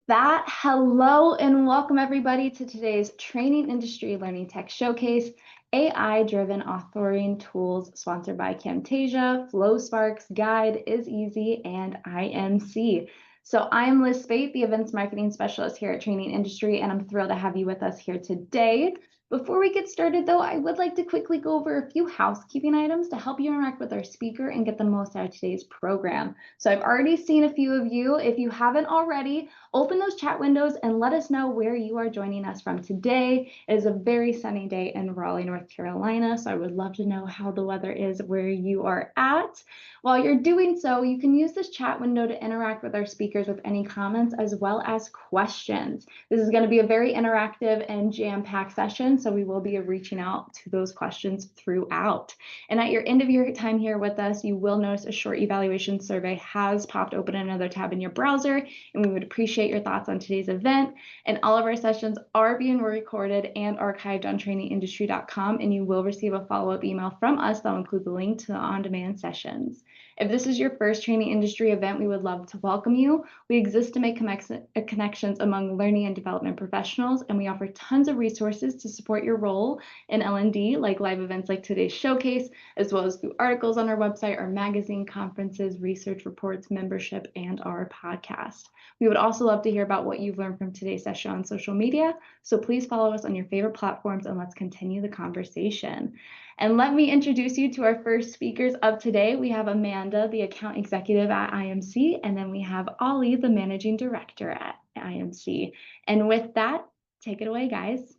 Hello and welcome everybody to today's Training Industry Learning Tech Showcase, AI-driven authoring tools sponsored by Camtasia, FlowSparks, Guide, Is Easy, and IMC. So I'm Liz Spate, the Events Marketing Specialist here at Training Industry, and I'm thrilled to have you with us here today. Before we get started, though, I would like to quickly go over a few housekeeping items to help you interact with our speaker and get the most out of today's program. So I've already seen a few of you. If you haven't already, open those chat windows and let us know where you are joining us from today. It is a very sunny day in Raleigh, North Carolina, so I would love to know how the weather is where you are at. While you're doing so, you can use this chat window to interact with our speakers with any comments as well as questions. This is going to be a very interactive and jam-packed session, so we will be reaching out to those questions throughout. And at your end of your time here with us, you will notice a short evaluation survey has popped open in another tab in your browser, and we would appreciate your thoughts on today's event. And all of our sessions are being recorded and archived on trainingindustry.com, and you will receive a follow-up email from us that will include the link to the on-demand sessions. If this is your first Training Industry event, we would love to welcome you. We exist to make connections among learning and development professionals, and we offer tons of resources to support your role in L&D, like live events like today's showcase, as well as through articles on our website, our magazine, conferences, research reports, membership, and our podcast. We would also love to hear about what you've learned from today's session on social media, so please follow us on your favorite platforms and let's continue the conversation. And let me introduce you to our first speakers of today. We have Amanda, the account executive at IMC, and then we have Ollie, the managing director at IMC. And with that, take it away, guys.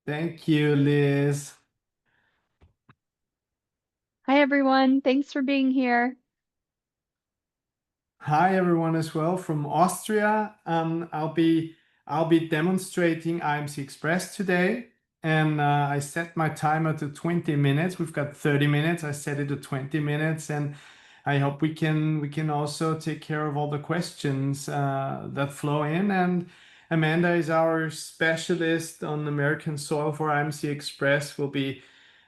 Thank you, Liz. Hi, everyone. Thanks for being here. Hi, everyone, as well from Austria. I'll be demonstrating IMC Express today, and I set my timer to 20 minutes. We've got 30 minutes. I set it to 20 minutes, and I hope we can also take care of all the questions that flow in. And Amanda is our specialist on American soil for IMC Express. Will be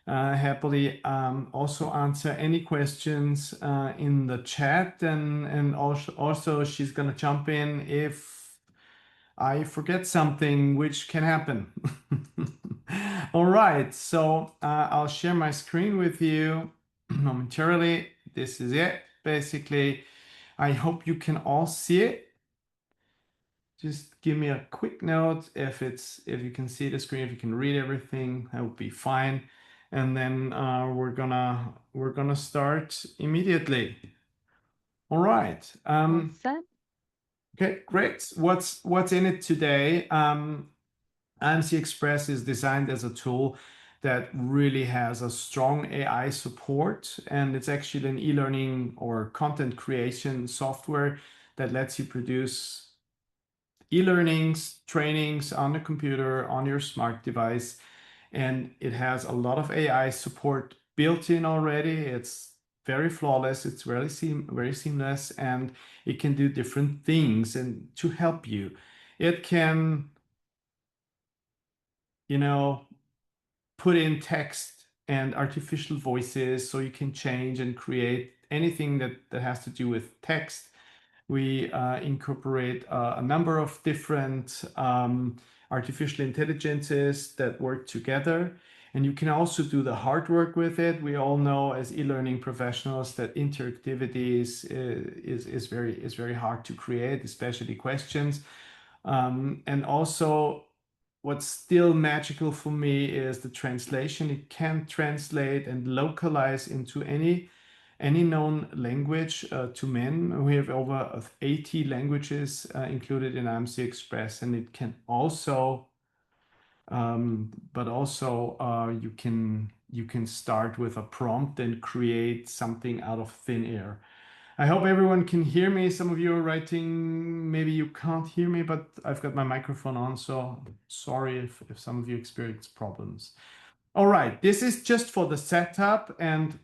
happily also answer any questions in the chat, and also she's gonna jump in if I forget something, which can happen. All right, so I'll share my screen with you momentarily. This is it, basically. I hope you can all see it. Just give me a quick note if you can see the screen, if you can read everything, that would be fine. And then we're gonna start immediately. All right. All set. Okay, great. What's in it today? IMC Express is designed as a tool that really has a strong AI support, and it's actually an e-learning or content creation software that lets you produce e-learnings, trainings on the computer, on your smart device, and it has a lot of AI support built in already. It's very flawless, it's very seamless, and it can do different things and to help you. It can, put in text and artificial voices, so you can change and create anything that has to do with text. We incorporate a number of different artificial intelligences that work together. And you can also do the hard work with it. We all know as e-learning professionals that interactivity is very hard to create, especially questions. And also what's still magical for me is the translation. It can translate and localize into any known language to men. We have over 80 languages included in IMC Express, and it can also, you can start with a prompt and create something out of thin air. I hope everyone can hear me. Some of you are writing, maybe you can't hear me, but I've got my microphone on, so sorry if some of you experience problems. All right, this is just for the setup, and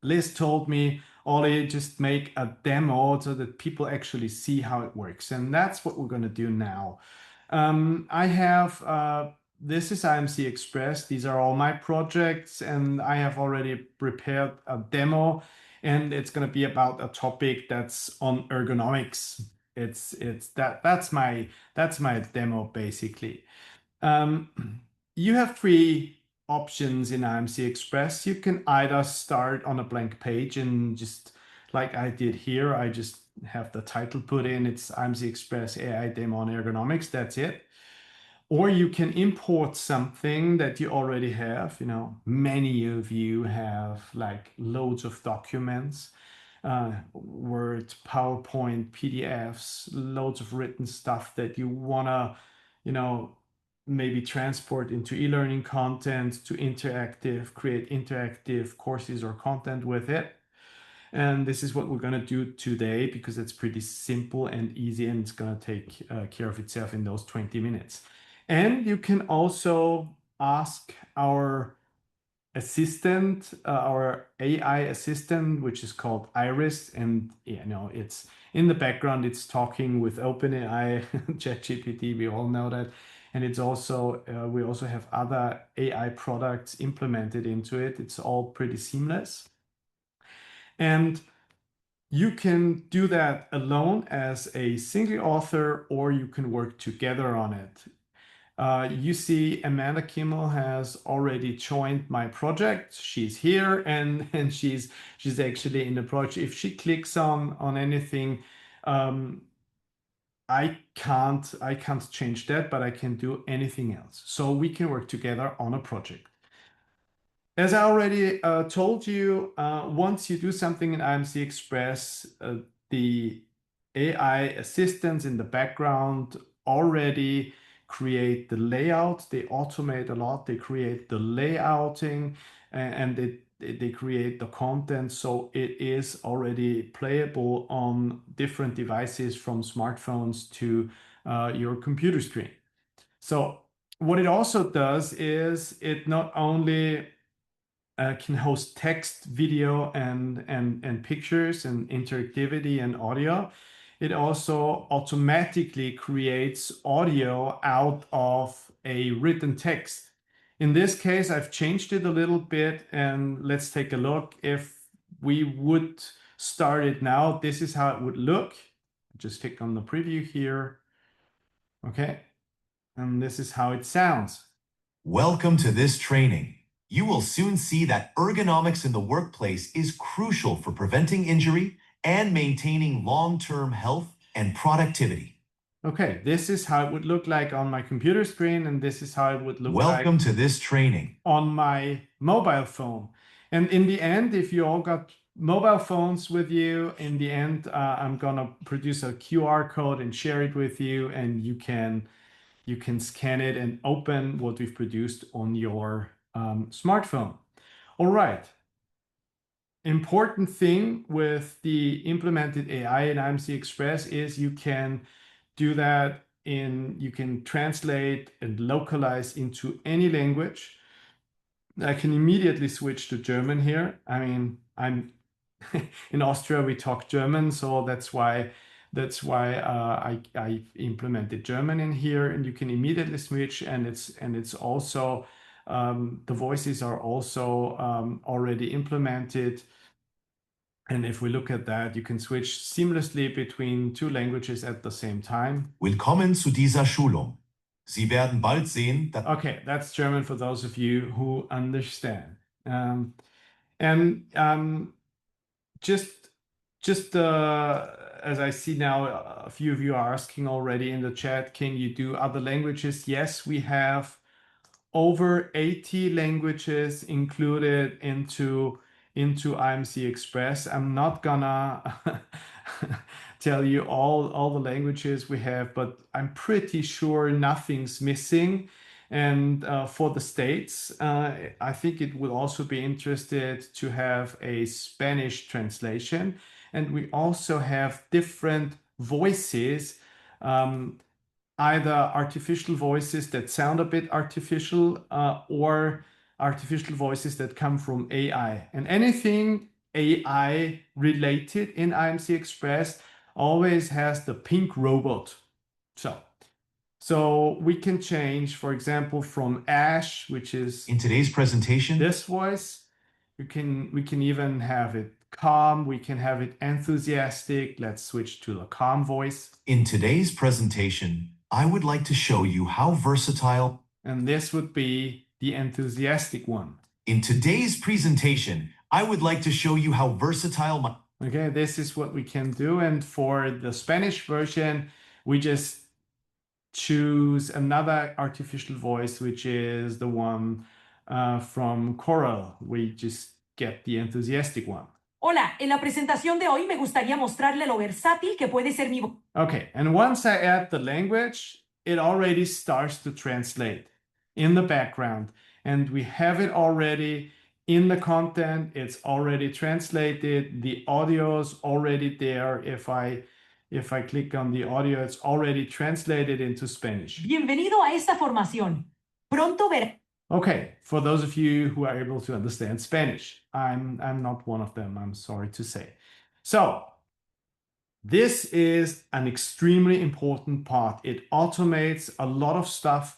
Liz told me, Ollie, just make a demo so that people actually see how it works. And that's what we're going to do now. I have, this is IMC Express. These are all my projects, and I have already prepared a demo. and it's going to be about a topic that's on ergonomics. That's my demo basically. You have three options in IMC Express. You can either start on a blank page and just like I did here, I just have the title put in. It's IMC Express AI Demo on Ergonomics. That's it. Or you can import something that you already have. You know, many of you have like loads of documents, Word, PowerPoint, PDFs, loads of written stuff that you wanna, you know, maybe transport into e-learning content to create interactive courses or content with it. And this is what we're going to do today because it's pretty simple and easy, and it's going to take care of itself in those 20 minutes. And you can also ask our assistant, our AI assistant, which is called Iris, and you know, it's in the background, it's talking with OpenAI, ChatGPT, we all know that. And it's also, we also have other AI products implemented into it. It's all pretty seamless. And you can do that alone as a single author, or you can work together on it. You see Amanda Kimmel has already joined my project. She's here and she's actually in the project. If she clicks on anything, I can't change that, but I can do anything else. So we can work together on a project. As I already told you, once you do something in IMC Express, the AI assistants in the background already create the layout. They automate a lot. They create the layouting and they create the content. So it is already playable on different devices from smartphones to your computer screen. So what it also does is it not only can host text, video, and pictures and interactivity and audio. It also automatically creates audio out of a written text. In this case, I've changed it a little bit, and let's take a look. If we would start it now, this is how it would look. Just click on the preview here. Okay. And this is how it sounds. Welcome to this training. You will soon see that ergonomics in the workplace is crucial for preventing injury and maintaining long-term health and productivity. Okay, this is how it would look like on my computer screen, and this is how it would look Welcome to this training on my mobile phone. And in the end, if you all got mobile phones with you, in the end, I'm gonna produce a QR code and share it with you, and you can scan it and open what we've produced on your smartphone. All right. Important thing with the implemented AI in IMC Express is you can do that you can translate and localize into any language. I can immediately switch to German here. I mean, I'm in Austria, we talk German, so that's why I implemented German in here, and you can immediately switch, and it's also the voices are also already implemented. And if we look at that, you can switch seamlessly between two languages at the same time. Willkommen zu dieser Schulung. Sie werden bald sehen that... Okay, that's German for those of you who understand. Just as I see now, a few of you are asking already in the chat, can you do other languages? Yes, we have over 80 languages included into IMC Express. I'm not gonna tell you all the languages we have, but I'm pretty sure nothing's missing. And for the States, I think it will also be interested to have a Spanish translation. And we also have different voices, either artificial voices that sound a bit artificial or artificial voices that come from AI. And anything AI related in IMC Express always has the pink robot. So we can change, for example, from Ash, which is In today's presentation, this voice, we can even have it calm. We can have it enthusiastic. Let's switch to the calm voice. In today's presentation, I would like to show you how versatile. And this would be the enthusiastic one. In today's presentation, I would like to show you how versatile my. Okay, this is what we can do. And for the Spanish version, we just choose another artificial voice, which is the one from Coral. We just get the enthusiastic one. Hola, en la presentación de hoy me gustaría mostrarle lo versátil que puede ser mi voz. Okay, and once I add the language, it already starts to translate in the background. And we have it already in the content. It's already translated. The audio is already there. If I click on the audio, it's already translated into Spanish. Bienvenido a esta formación. Pronto verá. Okay, for those of you who are able to understand Spanish, I'm not one of them, I'm sorry to say. So this is an extremely important part. It automates a lot of stuff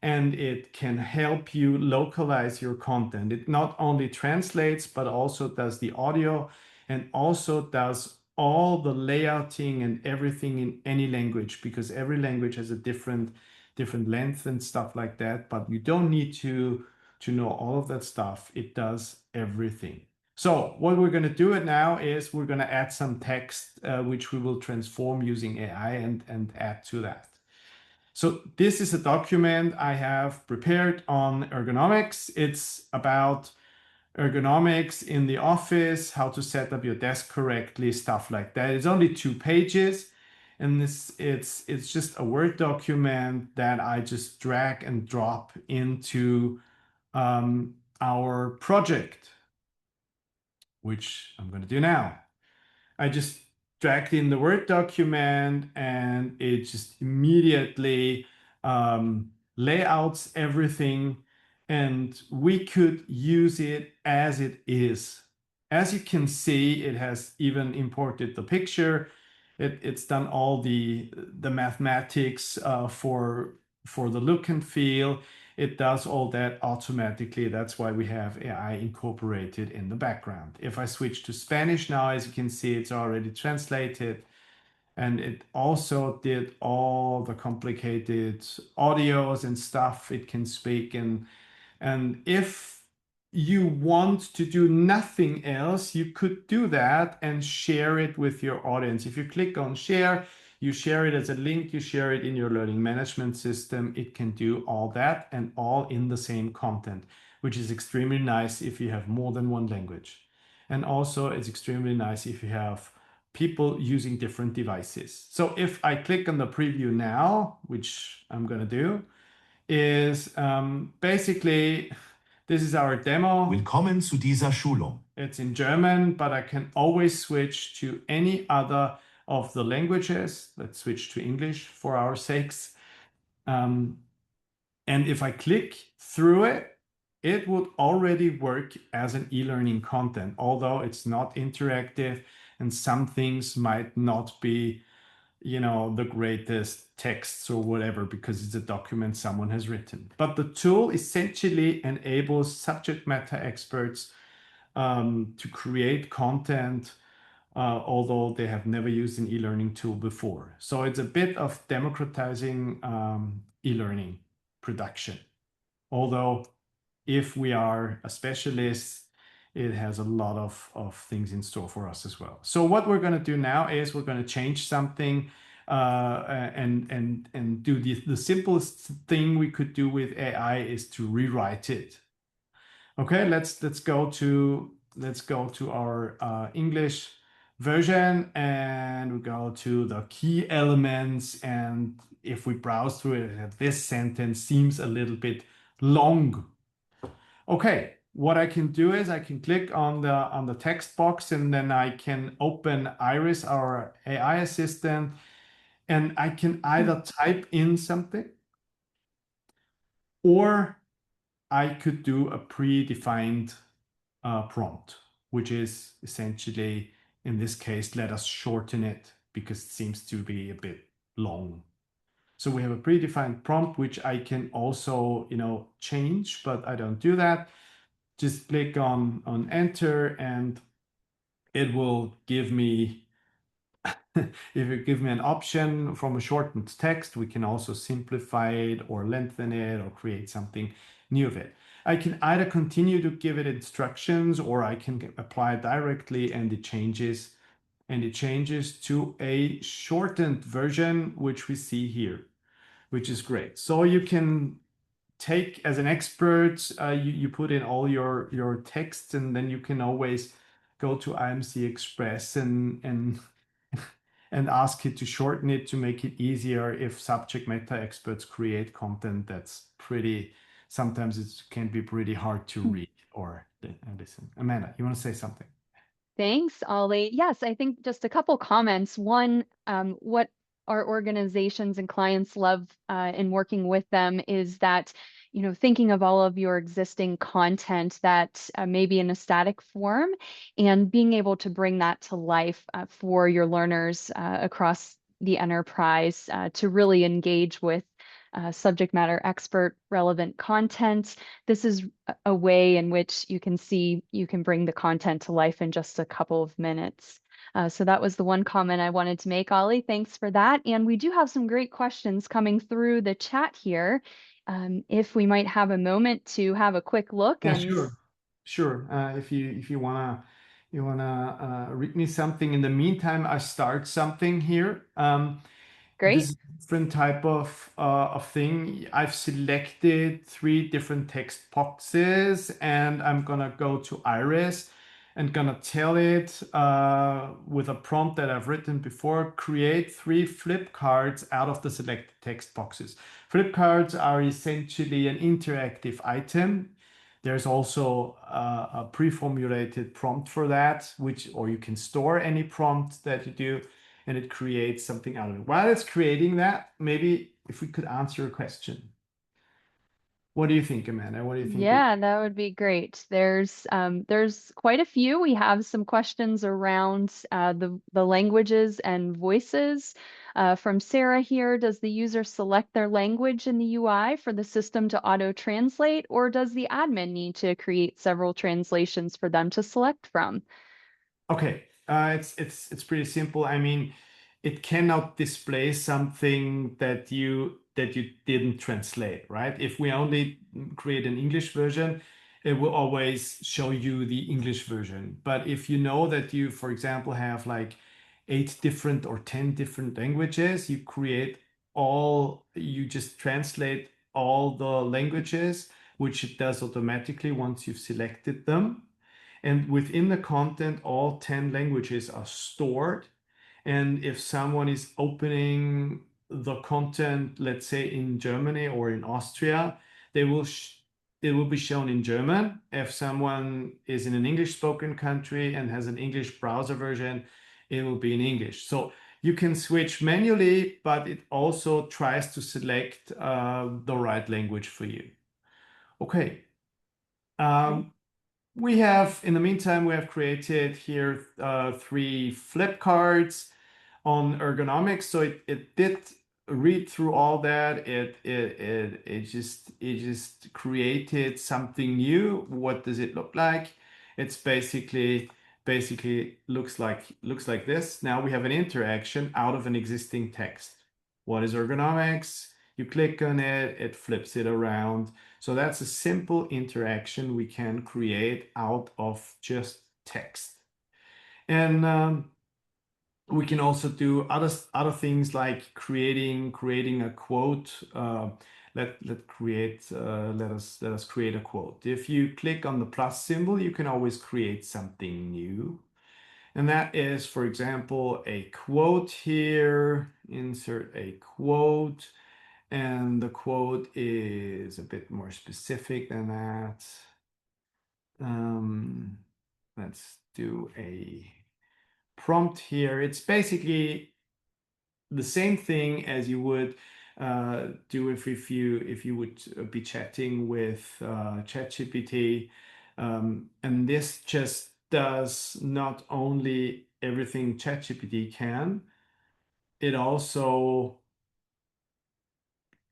and it can help you localize your content. It not only translates, but also does the audio and also does all the layouting and everything in any language, because every language has a different length and stuff like that, but you don't need to know all of that stuff. It does everything. So what we're going to do it now is we're going to add some text, which we will transform using AI and add to that. So this is a document I have prepared on ergonomics. It's about ergonomics in the office, how to set up your desk correctly, stuff like that. It's only 2 pages. And it's just a Word document that I just drag and drop into our project, which I'm going to do now. I just dragged in the Word document and it just immediately layouts everything, and we could use it as it is. As you can see, it has even imported the picture. It's done all the mathematics for the look and feel. It does all that automatically. That's why we have AI incorporated in the background. If I switch to Spanish now, as you can see, it's already translated. And it also did all the complicated audios and stuff it can speak. And if you want to do nothing else, you could do that and share it with your audience. If you click on share, you share it as a link, you share it in your learning management system. It can do all that and all in the same content, which is extremely nice if you have more than one language. And also it's extremely nice if you have people using different devices. So if I click on the preview now, which I'm going to do, is basically this is our demo. Willkommen zu dieser Schulung. It's in German, but I can always switch to any other of the languages. Let's switch to English for our sakes. And if I click through it, it would already work as an e-learning content, although it's not interactive and some things might not be, you know, the greatest texts or whatever, because it's a document someone has written. But the tool essentially enables subject matter experts to create content, although they have never used an e-learning tool before. So it's a bit of democratizing e-learning production. Although if we are a specialist, it has a lot of things in store for us as well. So what we're going to do now is we're going to change something and do the simplest thing we could do with AI is to rewrite it. Okay, let's go to our English version and we go to the key elements. And if we browse through it, this sentence seems a little bit long. Okay, what I can do is I can click on the text box and then I can open Iris, our AI assistant, and I can either type in something or I could do a predefined prompt, which is essentially, in this case, let us shorten it because it seems to be a bit long. So we have a predefined prompt, which I can also, you know, change, but I don't do that. Just click on enter and it will give me, if you give me an option from a shortened text, we can also simplify it or lengthen it or create something new of it. I can either continue to give it instructions, or I can apply it directly, and it changes to a shortened version, which we see here, which is great. So you can take, as an expert, you put in all your text, and then you can always go to IMC Express and ask it to shorten it to make it easier if subject matter experts create content that's sometimes it can be pretty hard to read or listen. Amanda, you want to say something? Thanks, Ollie. Yes, I think just a couple comments. One, what our organizations and clients love in working with them is that, thinking of all of your existing content that may be in a static form, and being able to bring that to life for your learners across the enterprise to really engage with subject matter expert relevant content. This is a way in which you can bring the content to life in just a couple of minutes. So that was the one comment I wanted to make, Ollie. Thanks for that. And we do have some great questions coming through the chat here. If we might have a moment to have a quick look. Yeah, and sure. If you wanna read me something in the meantime, I start something here. Great. This is a different type of thing. I've selected 3 different text boxes, and I'm gonna go to Iris and gonna tell it with a prompt that I've written before, create 3 flip cards out of the selected text boxes. Flip cards are essentially an interactive item. There's also a pre-formulated prompt for that, or you can store any prompt that you do, and it creates something out of it. While it's creating that, maybe if we could answer a question. What do you think, Amanda? What do you think? Yeah, that would be great. There's quite a few. We have some questions around the languages and voices. From Sarah here, does the user select their language in the UI for the system to auto-translate, or does the admin need to create several translations for them to select from? Okay, it's pretty simple. I mean, it cannot display something that you didn't translate, right? If we only create an English version, it will always show you the English version. But if you know that you, for example, have like 8 different or 10 different languages, you just translate all the languages, which it does automatically once you've selected them. And within the content, all 10 languages are stored. And if someone is opening the content, let's say in Germany or in Austria, it will be shown in German. If someone is in an English spoken country and has an English browser version, it will be in English. So you can switch manually, but it also tries to select the right language for you. Okay. In the meantime, we have created here 3 flip cards on ergonomics. So it did read through all that. It just created something new. What does it look like? It's basically looks like this. Now we have an interaction out of an existing text. What is ergonomics? You click on it, it flips it around. So that's a simple interaction we can create out of just text. And we can also do other things like creating a quote. Let us create a quote. If you click on the plus symbol, you can always create something new. And that is, for example, a quote here. Insert a quote. And the quote is a bit more specific than that. Let's do a prompt here. It's basically the same thing as you would do if you would be chatting with ChatGPT. And this just does not only everything ChatGPT can, it also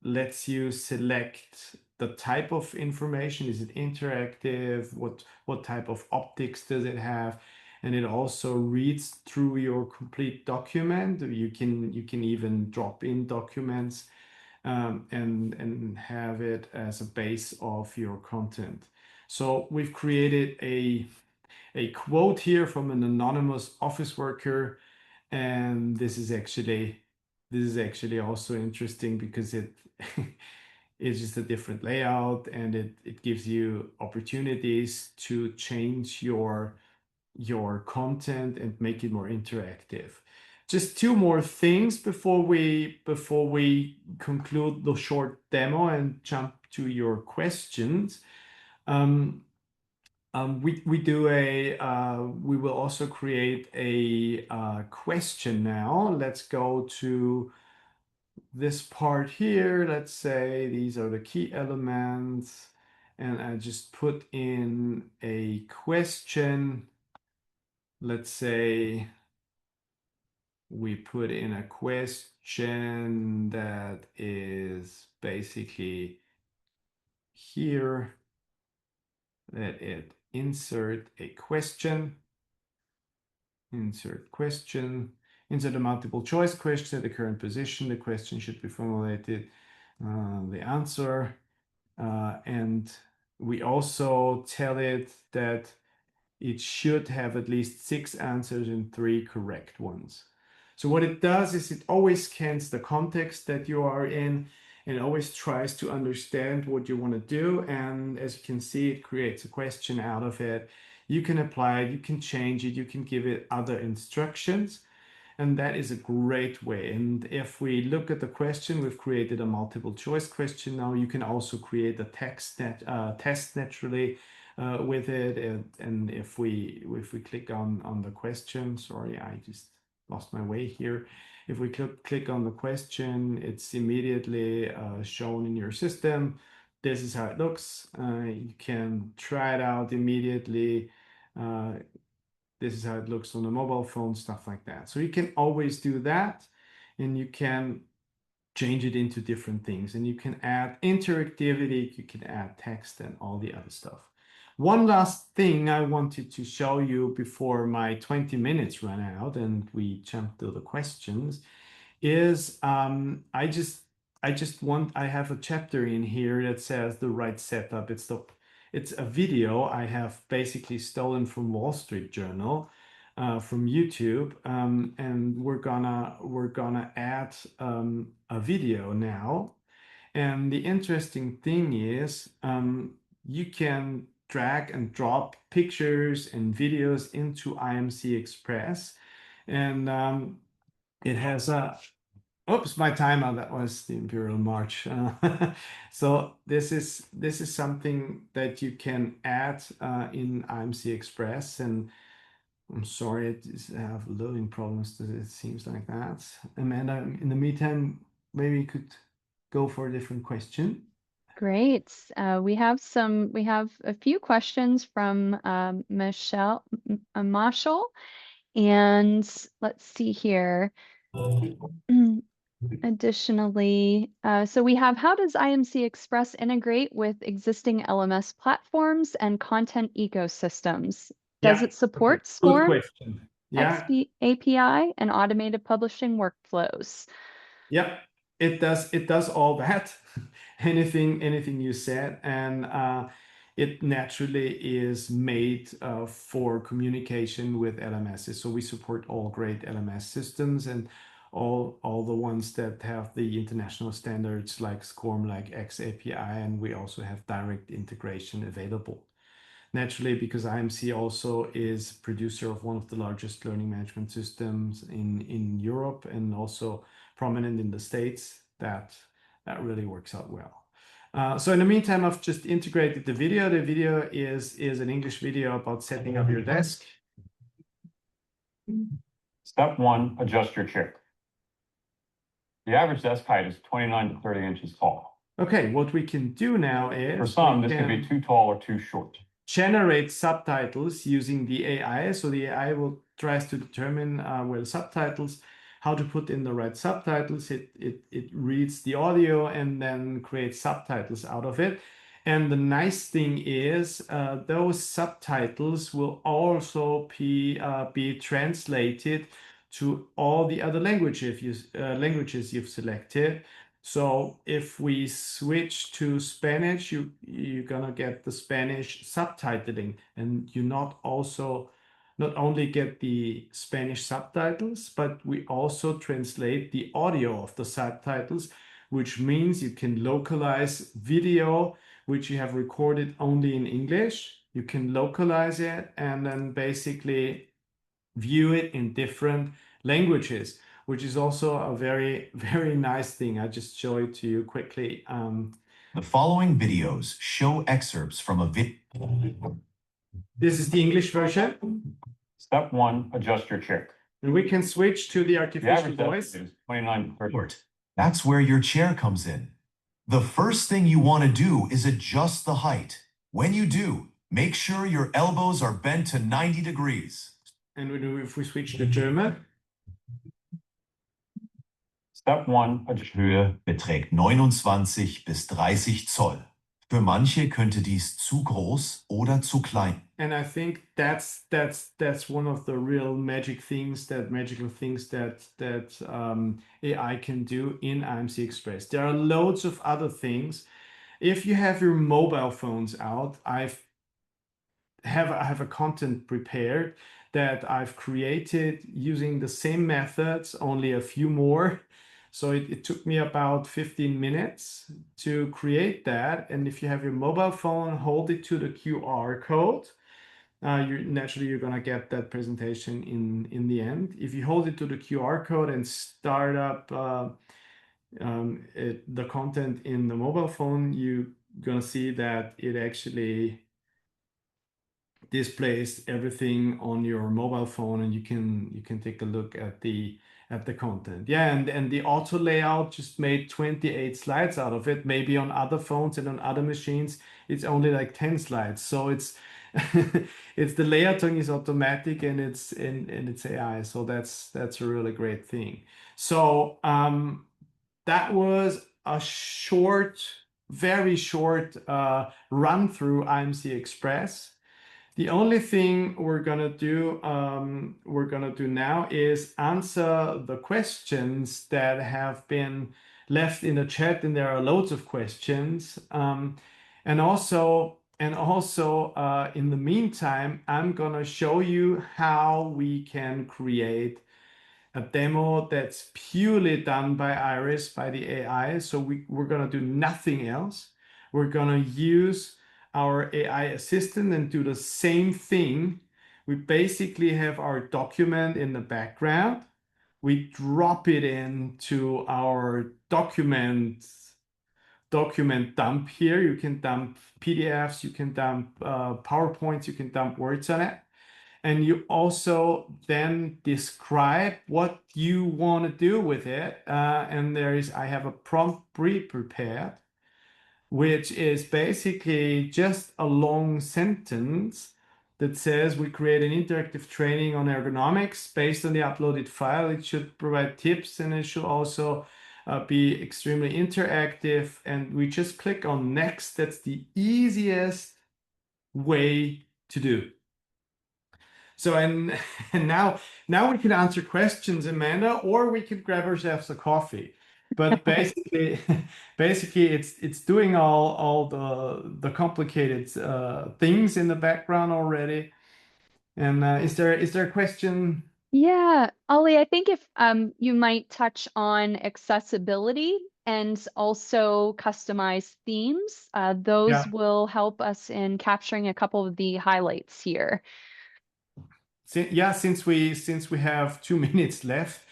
lets you select the type of information. Is it interactive? What type of optics does it have? and it also reads through your complete document. You can even drop in documents and have it as a base of your content. So we've created a quote here from an anonymous office worker, and this is actually also interesting because it it's just a different layout, and it gives you opportunities to change your content and make it more interactive. Just two more things before we conclude the short demo and jump to your questions. We will also create a question now. Let's go to this part here. Let's say these are the key elements, and I just put in a question. Let's say we put in a question that is basically here. Let it insert a question. Insert question. Insert a multiple choice question at the current position. The question should be formulated, the answer. And we also tell it that it should have at least 6 answers and 3 correct ones. So what it does is it always scans the context that you are in and always tries to understand what you want to do. And as you can see, it creates a question out of it. You can apply it, you can change it, you can give it other instructions. And that is a great way. And if we look at the question, we've created a multiple choice question. Now you can also create a test naturally with it. And if we click on the question, sorry, I just lost my way here. If we click on the question, it's immediately shown in your system. This is how it looks. You can try it out immediately. This is how it looks on a mobile phone, stuff like that. So you can always do that, and you can change it into different things, and you can add interactivity, you can add text and all the other stuff. One last thing I wanted to show you before my 20 minutes run out and we jump to the questions is I have a chapter in here that says the right setup. It's a video I have basically stolen from Wall Street Journal, from YouTube, and we're gonna add a video now. And the interesting thing is you can drag and drop pictures and videos into IMC Express, and it has a oops, my timer, that was the Imperial March. So this is something that you can add in IMC Express, and I'm sorry, I have loading problems. It seems like that. Amanda, in the meantime, maybe you could go for a different question. Great. We have a few questions from Marshall, and let's see here. Additionally, so we have, how does IMC Express integrate with existing LMS platforms and content ecosystems? Does it support SCORM, Good question. Yeah. XP API, and automated publishing workflows? Yep, it does. It does all that. anything you said, and it naturally is made for communication with LMSs. So we support all great LMS systems and all the ones that have the international standards like SCORM, like XAPI, and we also have direct integration available. Naturally, because IMC also is producer of one of the largest learning management systems in Europe and also prominent in the States, that really works out well. So in the meantime, I've just integrated the video. The video is an English video about setting up your desk. Step 1, adjust your chair. The average desk height is 29 to 30 inches tall. Okay, what we can do now is For some, this can be too tall or too short. Generate subtitles using the AI. So the AI tries to determine where the subtitles, how to put in the right subtitles. It reads the audio and then creates subtitles out of it. And the nice thing is those subtitles will also be translated to all the other languages you've selected. So if we switch to Spanish, you're gonna get the Spanish subtitling, and you not only get the Spanish subtitles, but we also translate the audio of the subtitles, which means you can localize video which you have recorded only in English. You can localize it and then basically view it in different languages, which is also a very, very nice thing. I just show it to you quickly. The following videos show excerpts from a video. This is the English version. Step 1, adjust your chair. And we can switch to the The artificial average desk voice. height is 29 to 30. That's where your chair comes in. The first thing you want to do is adjust the height. When you do, make sure your elbows are bent to 90 degrees. And if we switch to German. Step 1, Höhe beträgt 29 bis 30 Zoll. Für manche könnte dies zu groß oder zu klein. And I think that's one of the real magical things that AI can do in IMC Express. There are loads of other things. If you have your mobile phones out, I have a content prepared that I've created using the same methods, only a few more. So it took me about 15 minutes to create that. And if you have your mobile phone, hold it to the QR code. You're gonna get that presentation in the end. If you hold it to the QR code and start up the content in the mobile phone, you're gonna see that it actually displays everything on your mobile phone, and you can take a look at the content. Yeah, and the auto layout just made 28 slides out of it. Maybe on other phones and on other machines, it's only like 10 slides. So it's it's the layouting is automatic and it's AI. So that's a really great thing. So that was a very short run through IMC Express. The only thing we're gonna do now is answer the questions that have been left in the chat, and there are loads of questions. And also, in the meantime, I'm gonna show you how we can create a demo that's purely done by Iris, by the AI. So we're gonna do nothing else. We're gonna use our AI assistant and do the same thing. We basically have our document in the background. We drop it into our document dump here. You can dump PDFs, you can dump PowerPoints, you can dump words on it. And you also then describe what you want to do with it. And I have a prompt pre-prepared, which is basically just a long sentence that says we create an interactive training on ergonomics based on the uploaded file. It should provide tips, and it should also be extremely interactive. And we just click on next. That's the easiest way to do. So and now we can answer questions, Amanda, or we could grab ourselves a coffee. But basically it's doing all the complicated things in the background already. And is there a question? Yeah, Ollie, I think if you might touch on accessibility and also customized themes, those Yeah. will help us in capturing a couple of the highlights here. Since we have 2 minutes left,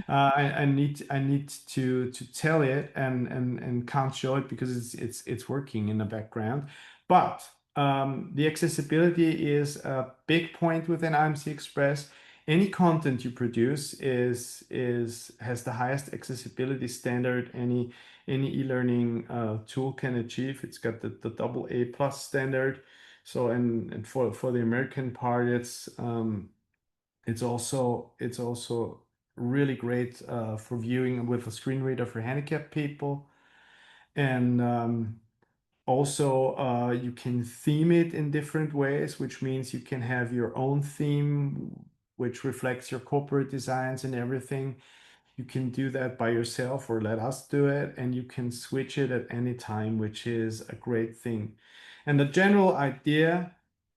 I need to tell it and can't show it because it's working in the background. But the accessibility is a big point within IMC Express. Any content you produce has the highest accessibility standard any e-learning tool can achieve. It's got the AA+ standard. So and for the American part, it's also really great for viewing with a screen reader for handicapped people. And Also, you can theme it in different ways, which means you can have your own theme, which reflects your corporate designs and everything. You can do that by yourself or let us do it, and you can switch it at any time, which is a great thing. And the general idea,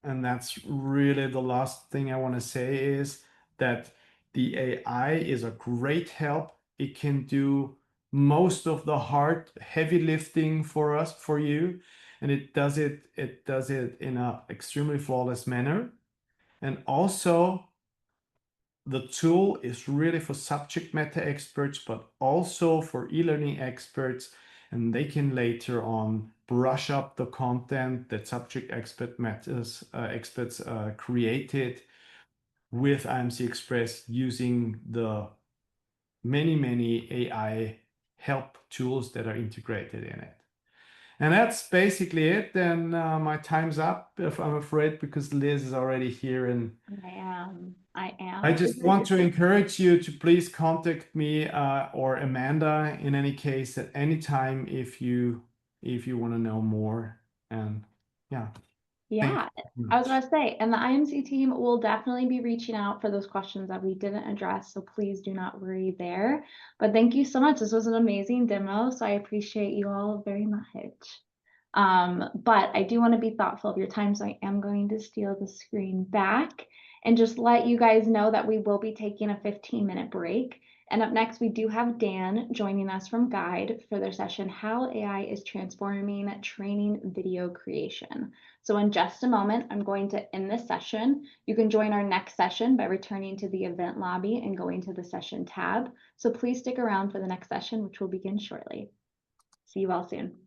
and that's really the last thing I want to say, is that the AI is a great help. It can do most of the hard, heavy lifting for us, for you, and it does it in an extremely flawless manner. And also, the tool is really for subject matter experts, but also for e-learning experts, and they can later on brush up the content that subject experts created with IMC Express using the many AI help tools that are integrated in it. And that's basically it. And my time's up, if I'm afraid, because Liz is already here. And I am. I just want to encourage you to please contact me or Amanda in any case at any time if you want to know more. And yeah. Yeah, I was about to say, and the IMC team will definitely be reaching out for those questions that we didn't address, so please do not worry there. But thank you so much. This was an amazing demo, so I appreciate you all very much. But I do want to be thoughtful of your time, so I am going to steal the screen back and just let you guys know that we will be taking a 15-minute break. And up next, we do have Dan joining us from Guide for their session, How AI is Transforming Training Video Creation. So in just a moment, I'm going to end this session. You can join our next session by returning to the event lobby and going to the session tab. So please stick around for the next session, which will begin shortly. See you all soon.